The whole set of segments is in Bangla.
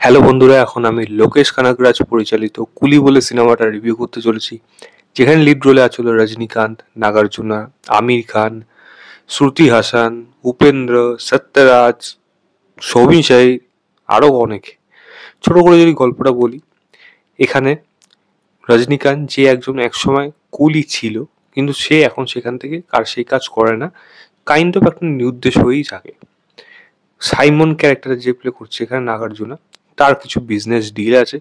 হ্যালো বন্ধুরা, এখন আমি লোকেশ কানাগরাজ পরিচালিত কুলি বলে সিনেমাটা রিভিউ করতে চলেছি, যেখানে লিড রোলে আছে হলো রজনীকান্ত, নাগার্জুনা, আমির খান, শ্রুতি হাসান, উপেন্দ্র, সত্যরাজ, সৌবিন শাহী, আরও অনেকে। ছোট করে যদি গল্পটা বলি, এখানে রজনীকান্ত যে একজন একসময় কুলি ছিল, কিন্তু সে এখন সেখান থেকে সেই কাজ করে না, কাইন্ড অফ একটা নিরুদ্দেশ হয়েই থাকে। সাইমন ক্যারেক্টারে যে প্লে করছে এখানে নাগার্জুনা, তার কিছু বিজনেস ডিল আছে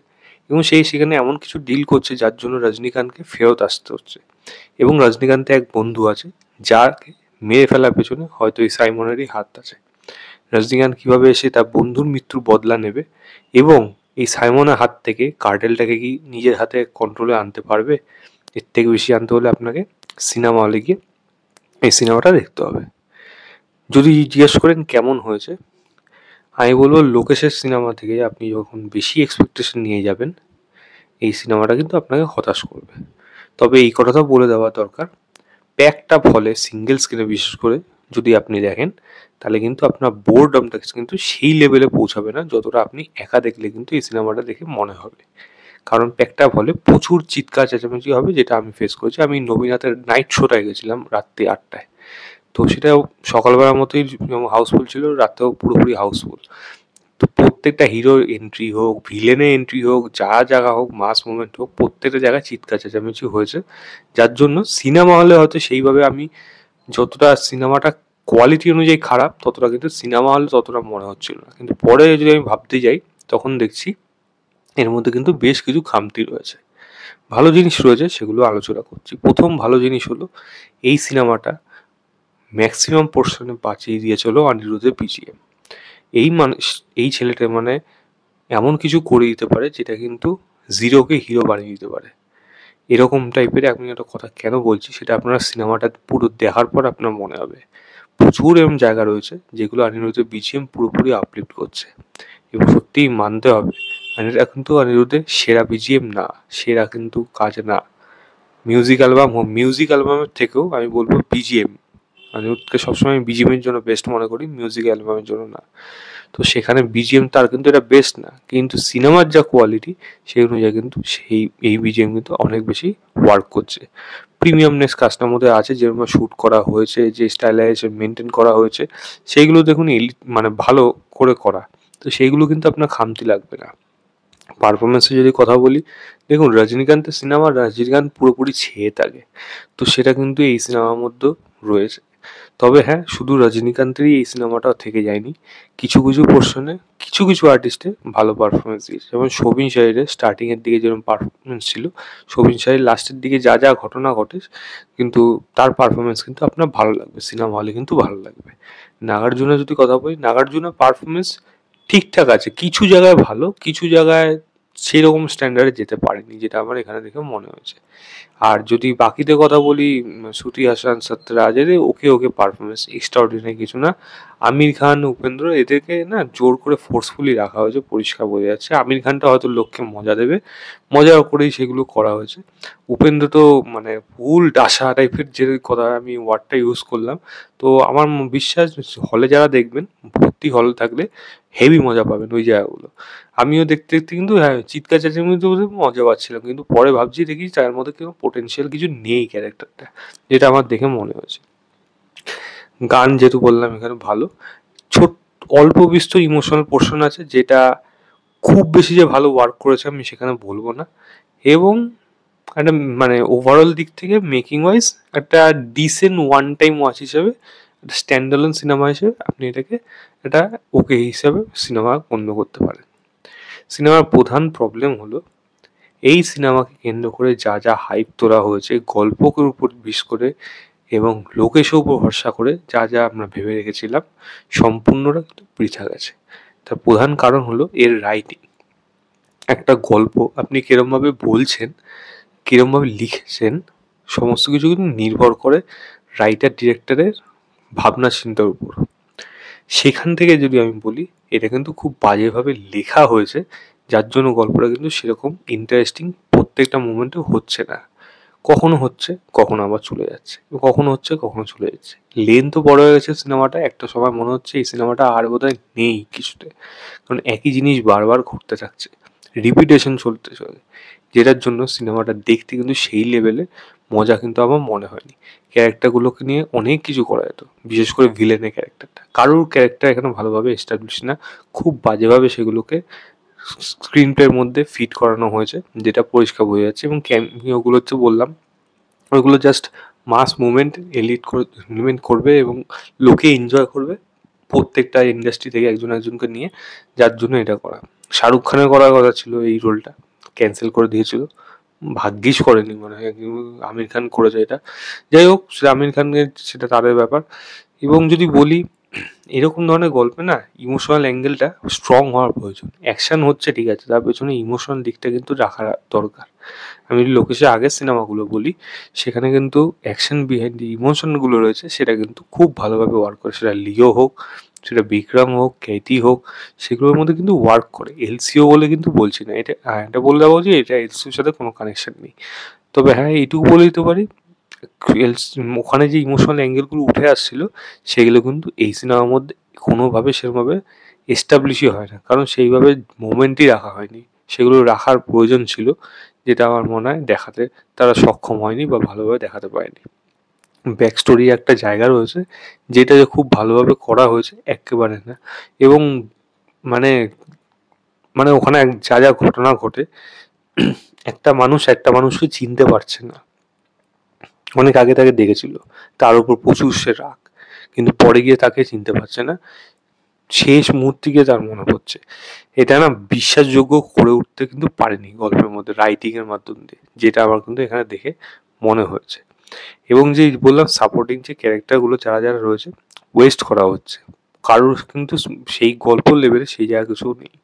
এবং সেখানে এমন কিছু ডিল করছে যার জন্য রজনীকান্তকে ফেরত আসতে হচ্ছে। এবং রজনীকান্তের এক বন্ধু আছে যাকে মেরে ফেলার পেছনে হয়তো এই সাইমনেরই হাত আছে। রজনীকান্ত কিভাবে এসে তার বন্ধুর মৃত্যুর বদলা নেবে এবং এই সাইমনের হাত থেকে কার্টেলটাকে কি নিজের হাতে কন্ট্রোলে আনতে পারবে, এর থেকে বেশি আনতে হলে আপনাকে সিনেমা হলে গিয়ে এই সিনেমাটা দেখতে হবে। যদি জিজ্ঞেস করেন কেমন হয়েছে, আমি বলবো লোকেশের সিনেমা থেকে আপনি যখন বেশি এক্সপেকটেশন নিয়ে যাবেন, এই সিনেমাটা কিন্তু আপনাকে হতাশ করবে। তবে এই কথাটা বলে দেওয়া দরকার, প্যাকটা ফলে সিঙ্গেল স্ক্রিনে বিশেষ করে যদি আপনি দেখেন, তাহলে কিন্তু আপনার বোরডমটা কিন্তু সেই লেভেলে পৌঁছাবে না যতটা আপনি একা দেখলে কিন্তু এই সিনেমাটা দেখে মনে হবে। কারণ প্যাকটা ফলে প্রচুর চিৎকার চেঁচামেচি হবে, যেটা আমি ফেস করেছি। আমি নবীনাথের নাইট শোটায় গেছিলাম রাত্রি 8টায়। তো সেটাও সকালবেলার মতোই যেমন হাউসফুল ছিল, রাতেও পুরোপুরি হাউসফুল। তো প্রত্যেকটা হিরোর এন্ট্রি হোক, ভিলেনের এন্ট্রি হোক, যা জায়গা হোক, মাস মুভমেন্ট হোক, প্রত্যেকটা জায়গায় চিৎকার চেঁচামেচি হয়েছে। যার জন্য সিনেমা হলে হয়তো সেইভাবে আমি যতটা সিনেমাটা কোয়ালিটি অনুযায়ী খারাপ, ততটা কিন্তু সিনেমা হলে ততটা মনে হচ্ছিল না। কিন্তু পরে যদি আমি ভাবতে যাই, তখন দেখছি এর মধ্যে কিন্তু বেশ কিছু খামতি রয়েছে। ভালো জিনিস রয়েছে, সেগুলো আলোচনা করছি। প্রথম ভালো জিনিস হলো এই সিনেমাটা ম্যাক্সিমাম পোর্শনে বাঁচিয়ে দিয়েছিল অনিরুদ্ধের বিজিএম। এই মানুষ, এই ছেলেটা মানে এমন কিছু করে দিতে পারে যেটা কিন্তু জিরোকে হিরো বানিয়ে দিতে পারে। এরকম টাইপের আমি একটা কথা কেন বলছি, সেটা আপনারা সিনেমাটা পুরো দেখার পর আপনার মনে হবে। প্রচুর এরকম জায়গা রয়েছে যেগুলো অনিরুদ্ধের বিজিএম পুরোপুরি আপলিফ্ট করছে এবং সত্যিই মানতে হবে এটা কিন্তু অনিরুদ্ধের সেরা বিজিএম না, সেরা কিন্তু কাজ না। মিউজিক অ্যালবাম হোক, মিউজিক অ্যালবামের থেকেও আমি বলবো বিজিএম, অনিরুদ্ধকে সবসময় বিজিএমের জন্য বেস্ট মনে করি, মিউজিক অ্যালবামের জন্য না। তো সেখানে বিজিএম তার কিন্তু এটা বেস্ট না, কিন্তু সিনেমার যা কোয়ালিটি সেই অনুযায়ী কিন্তু এই বিজিএম কিন্তু অনেক বেশি ওয়ার্ক করছে। প্রিমিয়ামনেস কাজটার মধ্যে আছে, যেরকম শ্যুট করা হয়েছে, যে স্টাইলাইজেশন মেনটেন করা হয়েছে, সেইগুলো দেখুন মানে ভালো করে করা। তো সেইগুলো কিন্তু আপনার খামতি লাগবে না। পারফরমেন্সে যদি কথা বলি, দেখুন রজনীকান্তের সিনেমা রজনীকান্ত পুরোপুরি ছেয়ে থাকে, তো সেটা কিন্তু এই সিনেমার মধ্যেও রয়েছে। তবে হ্যাঁ, শুধু রজনীকান্তেরই এই সিনেমাটাও থেকে যায়নি, কিছু কিছু পোর্শনে কিছু কিছু আর্টিস্টে ভালো পারফরমেন্স দিয়েছে। যেমন শোভিন শাহিরের স্টার্টিংয়ের দিকে যেরকম পারফরমেন্স ছিল, শোভিন শাহির লাস্টের দিকে যা যা ঘটনা ঘটে, কিন্তু তার পারফরমেন্স কিন্তু আপনার ভালো লাগবে, সিনেমা হলে কিন্তু ভালো লাগবে। নাগার্জুনা যদি কথা বলি, নাগার্জুনা পারফরমেন্স ঠিকঠাক আছে, কিছু জায়গায় ভালো, কিছু জায়গায় সেরকম স্ট্যান্ডার্ডে যেতে পারেনি, যেটা আমার এখানে দেখে মনে হয়েছে। আর যদি বাকিদের কথা বলি, শ্রুতি হাসান, সত্যরাজ, এদের ওকে ওকে পারফরমেন্স, এক্সট্রাঅর্ডিনারি কিছু না। আমির খান, উপেন্দ্র, এদেরকে না জোর করে ফোর্সফুলি রাখা হয়েছে, পরিষ্কার বোঝা যাচ্ছে। আমির খানটা হয়তো লোককে মজা দেবে, মজা করেই সেগুলো করা হয়েছে। উপেন্দ্র তো মানে ফুল ডাসা টাইপের, যে কথা আমি ওয়ার্ডটা ইউজ করলাম, তো আমার বিশ্বাস হলে যারা দেখবেন, ভর্তি হল থাকলে হেভি মজা পাবেন ওই জায়গাগুলো। আমিও দেখতে দেখতে কিন্তু হ্যাঁ চিৎকার চেঁচামেচি মজা পাচ্ছিলাম, কিন্তু পরে ভাবছি দেখি তার মধ্যে কেউ পোটেনশিয়াল কিছু নেই ক্যারেক্টারটা, যেটা আমার দেখে মনে হয়েছে। গান যেহেতু বললাম এখানে ভালো, ছোট অল্প বিস্তর ইমোশনাল পোর্শন আছে, যেটা খুব বেশি যে ভালো ওয়ার্ক করেছে আমি সেখানে বলবো না। এবং একটা মানে ওভারঅল দিক থেকে মেকিং ওয়াইজ একটা ডিসেন্ট ওয়ান টাইম ওয়াচ হিসেবে, একটা স্ট্যান্ডালোন সিনেমা হিসেবে আপনি এটাকে একটা ওকে হিসাবে সিনেমা গণ্য করতে পারেন। সিনেমার প্রধান প্রবলেম হলো এই সিনেমাকে কেন্দ্র করে যা যা হাইপ তোলা হয়েছে গল্পকে উপর বিশ করে এবং লোকেশের উপর ভরসা করে, যা যা আমরা ভেবে রেখেছিলাম সম্পূর্ণটা কিন্তু পৃথক আছে। তার প্রধান কারণ হলো এর রাইটিং। একটা গল্প আপনি কিরমভাবে বলছেন, কিরমভাবে লিখেছেন, সমস্ত কিছু কিন্তু নির্ভর করে রাইটার ডিরেক্টরের ভাবনা চিন্তার উপর। সেখান থেকে যদি আমি বলি, এটা কিন্তু খুব বাজেভাবে লেখা হয়েছে, যার জন্য গল্পটা কিন্তু সেরকম ইন্টারেস্টিং প্রত্যেকটা মোমেন্টে হচ্ছে না। কখনো হচ্ছে কখনো আবার চলে যাচ্ছে, কখনো হচ্ছে কখনো চলে যাচ্ছে। লেন্থও বড় হয়ে গেছে সিনেমাটা, একটা সময় মনে হচ্ছে এই সিনেমাটা আর বোধহয় নেই কিছুতে, কারণ একই জিনিস বারবার ঘটতে থাকছে, রিপিটেশন চলতে চলে, যেটার জন্য সিনেমাটা দেখতে কিন্তু সেই লেভেলে মজা কিন্তু আমার মনে হয়নি। ক্যারেক্টারগুলোকে নিয়ে অনেক কিছু করা যেত, বিশেষ করে ভিলেনের ক্যারেক্টারটা, কারোর ক্যারেক্টার এখানে ভালোভাবে এস্টাবলিশ না, খুব বাজেভাবে সেগুলোকে স্ক্রিন প্লের মধ্যে ফিট করানো হয়েছে, যেটা পরিষ্কার বোঝা যাচ্ছে। এবং ক্যামিওগুলো হচ্ছে বললাম, ওইগুলো জাস্ট মাস মুভমেন্ট এলিমেন্ট করবে এবং লোকে এনজয় করবে, প্রত্যেকটা ইন্ডাস্ট্রি থেকে একজন একজনকে নিয়ে, যার জন্য এটা করা। শাহরুখ খানের করার কথা ছিল এই রোলটা, ক্যান্সেল করে দিয়েছিল, ভাগ্যিস করেনি মনে হয়, আমির খান করেছে এটা। যাই হোক, সেটা আমির খানের, সেটা তাদের ব্যাপার। এবং যদি বলি, এরকম ধরনের গল্পে না ইমোশনাল অ্যাঙ্গেলটা স্ট্রং হওয়ার প্রয়োজন। অ্যাকশন হচ্ছে ঠিক আছে, তার পেছনে ইমোশনাল দিকটা কিন্তু রাখা দরকার। আমি যদি লোকেশের আগের সিনেমাগুলো বলি, সেখানে কিন্তু অ্যাকশন বিহাইন্ড দি ইমোশনগুলো রয়েছে, সেটা কিন্তু খুব ভালোভাবে ওয়ার্ক করে। সেটা লিও হোক, সেটা বিক্রম হোক, খ্যাতি হোক, সেগুলোর মধ্যে কিন্তু ওয়ার্ক করে। এলসিও বলে কিন্তু বলছি না এটা, এটা বলে দেওয়া যে এটা এলসিওর সাথে কোনো কানেকশন নেই। তবে হ্যাঁ, এইটুকু বলে দিতে পারি, ওখানে যে ইমোশনাল অ্যাঙ্গেলগুলো উঠে আসছিল, সেগুলো কিন্তু এই সিনেমার মধ্যে কোনোভাবে সেরকমভাবে এস্টাবলিশই হয় না, কারণ সেইভাবে মোমেন্টই রাখা হয়নি। সেগুলো রাখার প্রয়োজন ছিল, যেটা আমার মনে হয় দেখাতে তারা সক্ষম হয়নি বা ভালোভাবে দেখাতে পারেনি। ব্যাক স্টোরি একটা জায়গা রয়েছে, যেটা যে খুব ভালোভাবে করা হয়েছে একেবারে না। এবং মানে মানে ওখানে যা যা ঘটনা ঘটে, একটা মানুষকে চিনতে পারছে না, অনেক আগে তাকে দেখেছিল, তার উপর প্রচুর সে রাগ, কিন্তু পরে গিয়ে তাকে চিনতে পারছে না, শেষ মুহূর্তে গিয়ে তার মনে পড়ছে। এটা না বিশ্বাসযোগ্য করে উঠতে কিন্তু পারেনি গল্পের মধ্যে রাইটিং এর মাধ্যম দিয়ে, যেটা আমার কিন্তু এখানে দেখে মনে হয়েছে। এবং যে বললাম সাপোর্টিং যে ক্যারেক্টারগুলো যারা যারা রয়েছে, ওয়েস্ট করা হচ্ছে, কারোর কিন্তু সেই গল্প লেভেলে সেই জায়গা কিছু নেই।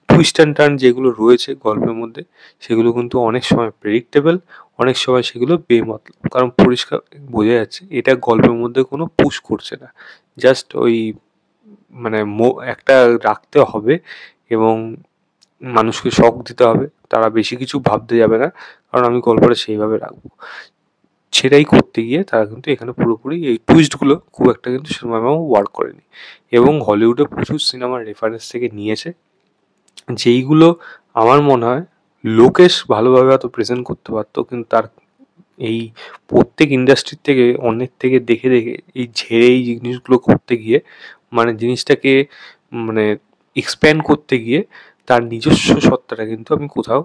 টুইস্ট অ্যান্ড টার্ন যেগুলো রয়েছে গল্পের মধ্যে, সেগুলো কিন্তু অনেক সময় প্রেডিক্টেবল, অনেক সময় সেগুলো বেমতলব, কারণ পরিষ্কার বোঝা যাচ্ছে এটা গল্পের মধ্যে কোনো পুশ করছে না, জাস্ট ওই মানে একটা রাখতে হবে এবং মানুষকে শক দিতে হবে, তারা বেশি কিছু ভাবতে যাবে না, কারণ আমি গল্পটা সেইভাবে রাখবো। সেটাই করতে গিয়ে তারা কিন্তু এখানে পুরোপুরি এই টুইস্টগুলো খুব একটা কিন্তু সিনেমাও ওয়ার্ক করেনি। এবং হলিউডে প্রচুর সিনেমার রেফারেন্স থেকে নিয়েছে, যেইগুলো আমার মনে হয় লোকেশ ভালোভাবে হয়তো প্রেজেন্ট করতে পারতো, কিন্তু তার এই প্রত্যেক ইন্ডাস্ট্রির থেকে অন্যের থেকে দেখে দেখে এই ঝেড়ে এই জিনিসগুলো করতে গিয়ে, মানে জিনিসটাকে মানে এক্সপ্যান্ড করতে গিয়ে তার নিজস্ব সত্তাটা কিন্তু আমি কোথাও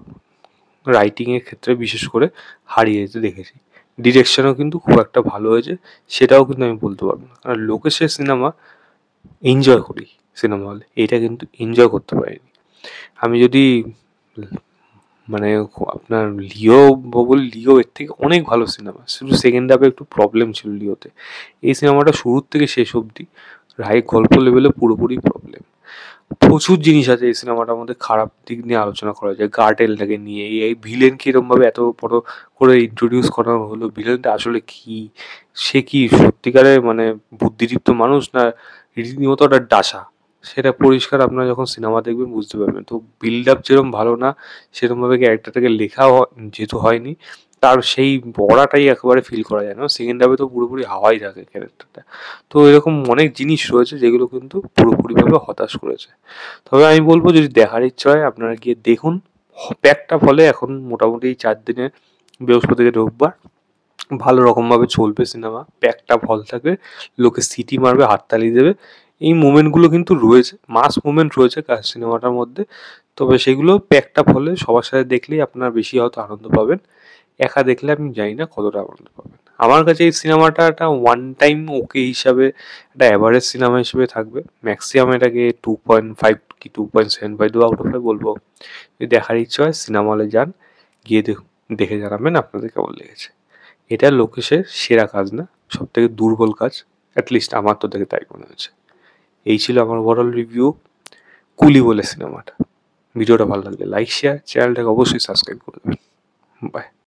রাইটিংয়ের ক্ষেত্রে বিশেষ করে হারিয়ে যেতে দেখেছি। ডিরেকশনও কিন্তু খুব একটা ভালো হয়েছে, সেটাও কিন্তু আমি বলতে পারবো না, কারণ লোকেশের সিনেমা এনজয় করি সিনেমা হলে, এটা কিন্তু এনজয় করতে পারিনি। আমি যদি মানে আপনার লিও বলি, লিও এর থেকে অনেক ভালো সিনেমা, শুধু সেকেন্ড হাফে একটু প্রবলেম ছিল লিওতে। এই সিনেমাটা শুরুর থেকে শেষ অবধি গল্প লেভেলে পুরোপুরি প্রবলেম। প্রচুর জিনিস আছে এই সিনেমাটার মধ্যে খারাপ দিক নিয়ে আলোচনা করা যায়, গার্টেলটাকে নিয়ে, এই ভিলেন কিরমভাবে এত বড় করে ইন্ট্রোডিউস করা হলো, ভিলেনটা আসলে কি, সে কি সত্যিকারের মানে বুদ্ধিদীপ্ত মানুষ না রীতিমতো একটা ডাসা, সেটা পরিষ্কার আপনারা যখন সিনেমা দেখবেন বুঝতে পারবেন। তো বিল্ড আপ যেরকম ভালো না, সেরকমভাবে ক্যারেক্টারটাকে লেখাও যেহেতু হয়নি, তার সেই বড়াটাই একেবারে ফিল করা যায় না। সেকেন্ড হাফে তো পুরোপুরি হাওয়াই থাকে ক্যারেক্টারটা। তো এরকম অনেক জিনিস রয়েছে যেগুলো কিন্তু পুরোপুরিভাবে হতাশ করেছে। তবে আমি বলবো, যদি দেখার ইচ্ছা হয় আপনারা গিয়ে দেখুন। প্যাকটা ফলে এখন মোটামুটি 4 দিনে, বৃহস্পতি থেকে রোববার ভালো রকমভাবে চলবে সিনেমা, প্যাকটা ফল থাকবে, লোকে সিটি মারবে, হাততালি দেবে, এই মুমেন্টগুলো কিন্তু রয়েছে, মাস মুমেন্ট রয়েছে সিনেমাটার মধ্যে। তবে সেগুলো প্যাকটা ফলে সবার সাথে দেখলেই আপনারা বেশি হয়তো আনন্দ পাবেন, একা দেখলে আমি জানি না কতটা আনন্দ পাবেন। আমার কাছে এই সিনেমাটা একটা ওয়ান টাইম ওকে হিসাবে, একটা অ্যাভারেজ সিনেমা হিসেবে থাকবে। ম্যাক্সিমাম এটাকে 2.5 কি 2.75 আউট অফ 5 বলবো। যদি দেখার ইচ্ছা হয় সিনেমা হলে যান, গিয়ে দেখুন, দেখে জানাবেন আপনাদের কেমন লেগেছে। এটা লোকেশের সেরা কাজ না, সব থেকে দুর্বল কাজ, অ্যাটলিস্ট আমার তো দেখে তাই মনে হয়েছে। এই ছিল আমার ওভারঅল রিভিউ কুলি বলে সিনেমাটা। ভিডিওটা ভালো লাগলে লাইক, শেয়ার, চ্যানেলটাকে অবশ্যই সাবস্ক্রাইব করে দেবেন। বাই।